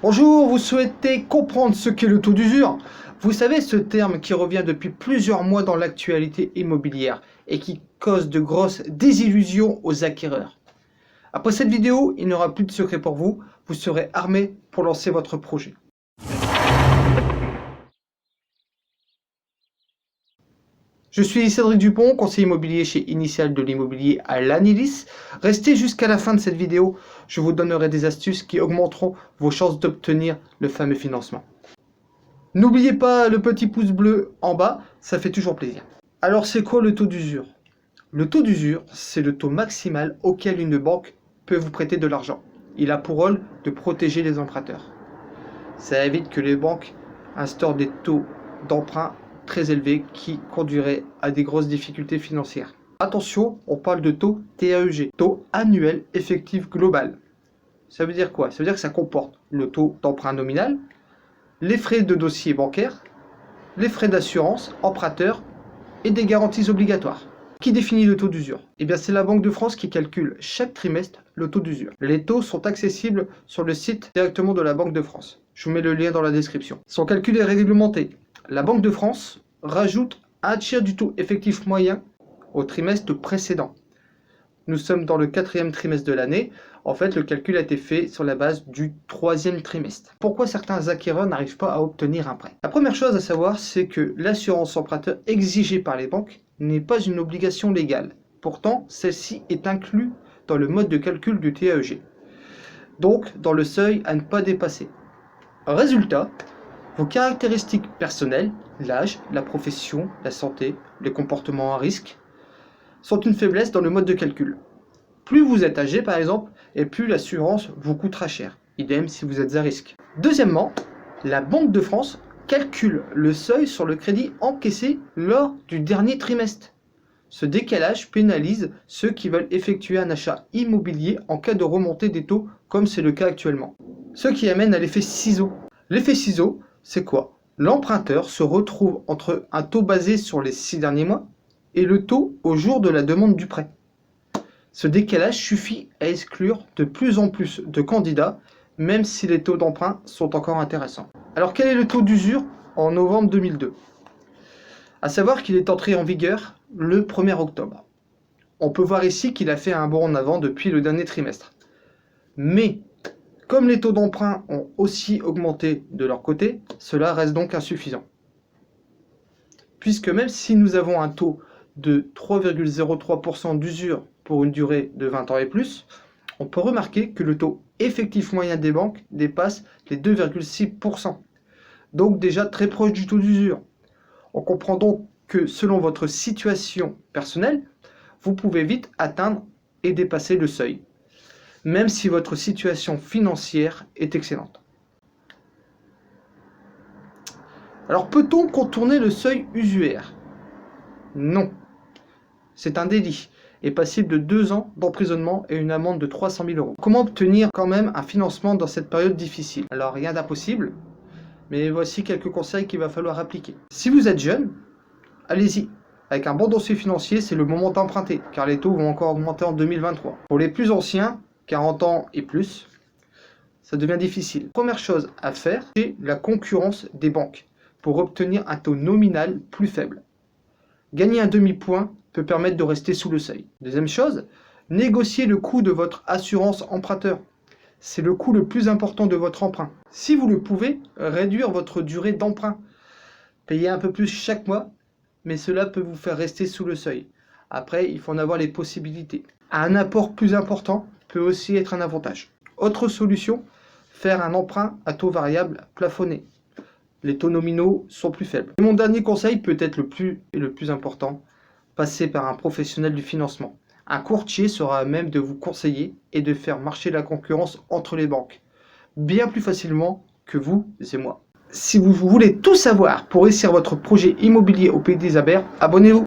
Bonjour, vous souhaitez comprendre ce qu'est le taux d'usure? Vous savez, ce terme qui revient depuis plusieurs mois dans l'actualité immobilière et qui cause de grosses désillusions aux acquéreurs. Après cette vidéo, il n'y aura plus de secret pour vous, vous serez armé pour lancer votre projet. Je suis Cédric Dupont, conseiller immobilier chez Initial de l'immobilier à l'Anilis. Restez jusqu'à la fin de cette vidéo, je vous donnerai des astuces qui augmenteront vos chances d'obtenir le fameux financement. N'oubliez pas le petit pouce bleu en bas, ça fait toujours plaisir. Alors c'est quoi le taux d'usure? Le taux d'usure, c'est le taux maximal auquel une banque peut vous prêter de l'argent. Il a pour rôle de protéger les emprunteurs. Ça évite que les banques instaurent des taux d'emprunt très élevés qui conduiraient à des grosses difficultés financières. Attention, on parle de taux TAEG, taux annuel effectif global. Ça veut dire quoi? Ça veut dire que ça comporte le taux d'emprunt nominal, les frais de dossier bancaire, les frais d'assurance, emprunteur et des garanties obligatoires. Qui définit le taux d'usure? Eh bien, c'est la Banque de France qui calcule chaque trimestre le taux d'usure. Les taux sont accessibles sur le site directement de la Banque de France. Je vous mets le lien dans la description. Son calcul est réglementé. La Banque de France rajoute un tiers du taux effectif moyen au trimestre précédent. Nous sommes dans le 4e trimestre de l'année. En fait, le calcul a été fait sur la base du 3e trimestre. Pourquoi certains acquéreurs n'arrivent pas à obtenir un prêt? La première chose à savoir, c'est que l'assurance emprunteur exigée par les banques n'est pas une obligation légale. Pourtant, celle-ci est inclue dans le mode de calcul du TAEG. Donc, dans le seuil à ne pas dépasser. Résultat, vos caractéristiques personnelles, l'âge, la profession, la santé, les comportements à risque, sont une faiblesse dans le mode de calcul. Plus vous êtes âgé par exemple, et plus l'assurance vous coûtera cher. Idem si vous êtes à risque. Deuxièmement, la Banque de France calcule le seuil sur le crédit encaissé lors du dernier trimestre. Ce décalage pénalise ceux qui veulent effectuer un achat immobilier en cas de remontée des taux, comme c'est le cas actuellement. Ce qui amène à l'effet ciseau. L'effet ciseau, c'est quoi? L'emprunteur se retrouve entre un taux basé sur les 6 derniers mois et le taux au jour de la demande du prêt. Ce décalage suffit à exclure de plus en plus de candidats, même si les taux d'emprunt sont encore intéressants. Alors quel est le taux d'usure en novembre 2002? À savoir qu'il est entré en vigueur le 1er octobre. On peut voir ici qu'il a fait un bond en avant depuis le dernier trimestre. Mais comme les taux d'emprunt ont aussi augmenté de leur côté, cela reste donc insuffisant. Puisque même si nous avons un taux de 3,03% d'usure pour une durée de 20 ans et plus, on peut remarquer que le taux effectif moyen des banques dépasse les 2,6%. Donc déjà très proche du taux d'usure. On comprend donc que selon votre situation personnelle, vous pouvez vite atteindre et dépasser le seuil, même si votre situation financière est excellente. Alors peut-on contourner le seuil usuaire? Non. C'est un délit et passible de 2 ans d'emprisonnement et une amende de 300 000 €. Comment obtenir quand même un financement dans cette période difficile? Alors rien d'impossible, mais voici quelques conseils qu'il va falloir appliquer. Si vous êtes jeune, allez-y. Avec un bon dossier financier, c'est le moment d'emprunter, car les taux vont encore augmenter en 2023. Pour les plus anciens, 40 ans et plus, ça devient difficile. Première chose à faire, c'est la concurrence des banques pour obtenir un taux nominal plus faible. Gagner un demi-point peut permettre de rester sous le seuil. Deuxième chose, négocier le coût de votre assurance emprunteur. C'est le coût le plus important de votre emprunt. Si vous le pouvez, réduire votre durée d'emprunt. Payez un peu plus chaque mois, mais cela peut vous faire rester sous le seuil. Après, il faut en avoir les possibilités. Un apport plus important peut aussi être un avantage. Autre solution, faire un emprunt à taux variable plafonné. Les taux nominaux sont plus faibles. Et mon dernier conseil peut être le plus important, passer par un professionnel du financement. Un courtier sera à même de vous conseiller et de faire marcher la concurrence entre les banques, bien plus facilement que vous et moi. Si vous voulez tout savoir pour réussir votre projet immobilier au Pays des Abers, abonnez-vous.